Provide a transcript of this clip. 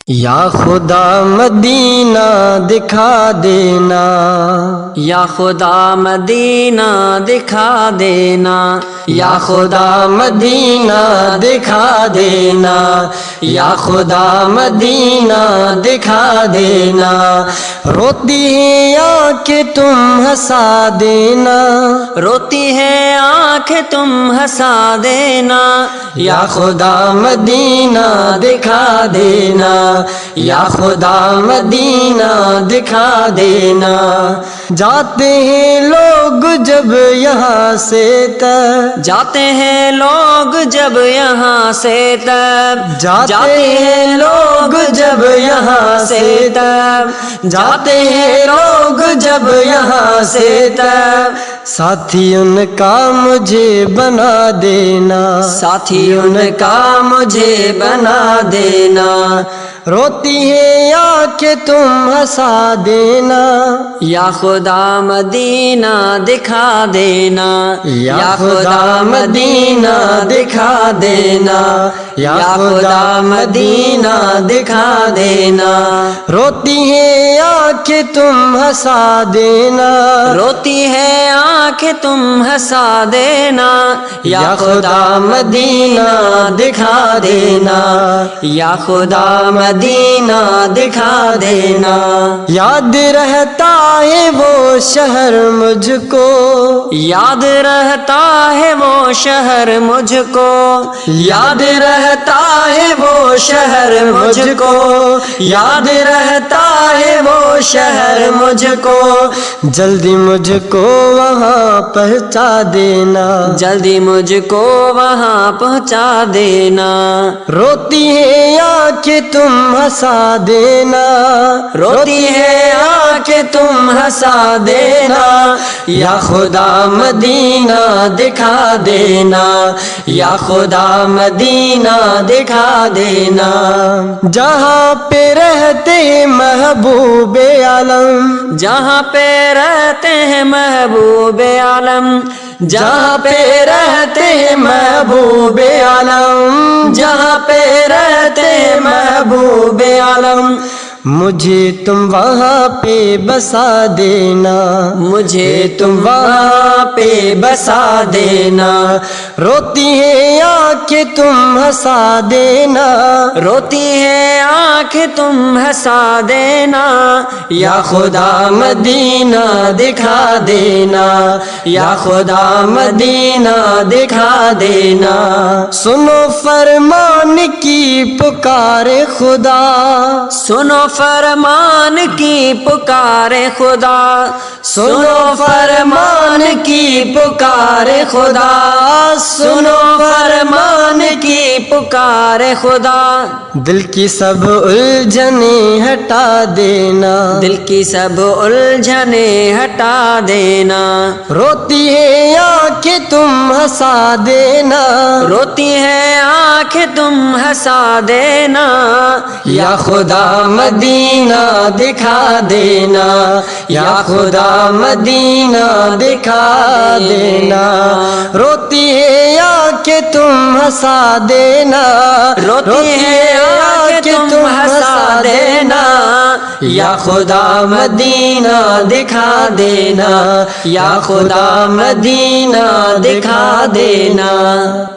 یا خدا مدینہ دکھا دینا، یا خدا مدینہ دکھا دینا، یا خدا مدینہ دکھا دینا، یا خدا مدینہ دکھا دینا، روتی ہے آنکھیں تم ہنسا دینا، روتی ہے آنکھیں تم ہنسا دینا، یا خدا مدینہ دکھا دینا، یا خدا مدینہ دکھا دینا، جاتے ہیں لوگ جب یہاں سے تب، جاتے ہیں لوگ جب یہاں سے تب، جاتے ہیں لوگ جب یہاں سے تب، جاتے ہیں لوگ جب یہاں سے تب، ساتھی ان کا مجھے بنا دینا، ساتھی ان کا مجھے بنا دینا، روتی ہے آنکھیں تم ہنسا دینا، یا خدا مدینہ دکھا دینا، یا خدا مدینہ دکھا دینا، یا خدا مدینہ دکھا دینا، روتی ہے آنکھیں تم ہنسا دینا، روتی ہے آنکھیں تم ہنسا دینا، یا خدا مدینہ دکھا دینا، یا خدا مدینہ دکھا دینا، یاد رہتا ہے وہ شہر مجھ کو، یاد رہتا ہے وہ شہر مجھ کو، یاد رہتا ہے وہ شہر مجھ کو، یاد رہتا ہے وہ شہر مجھ کو، جلدی مجھ کو وہاں پہنچا دینا، جلدی مجھ کو وہاں پہنچا دینا، روتی ہے آنکھیں تم ہنسا دینا، روتی ہے آنکھیں تم ہنسا دینا، یا خدا مدینہ دکھا دینا، یا خدا مدینہ دکھا دینا، جہاں پہ رہتے محبوب عالم، جہاں پہ رہتے ہیں محبوب عالم، جہاں پہ رہتے ہیں محبوب عالم، جہاں پہ رہتے ہیں محبوب عالم، مجھے تم وہاں پہ بسا دینا، مجھے تم وہاں پہ بسا دینا، روتی ہے آنکھیں تم ہنسا دینا، روتی ہے آنکھیں تم ہنسا دینا، یا خدا مدینہ دکھا دینا، یا خدا مدینہ دکھا دینا، سنو فرمان کی پکار خدا، سنو فرمان کی پکار خدا، سنو فرمان کی پکار خدا، سنو فرمان کی پکار خدا، دل کی سب الجھنیں ہٹا دینا، دل کی سب الجھنیں ہٹا دینا، روتی ہے آنکھیں تم ہنسا دینا، روتی ہے آنکھیں تم ہنسا دینا، یا خدا مدینہ دکھا دینا، یا خدا مدینہ دکھا دینا، روتی ہے آنکھیں تم ہنسا دینا، روتی ہے آنکھیں تم ہنسا دینا، یا خدا مدینہ دکھا دینا، یا خدا مدینہ دکھا دینا۔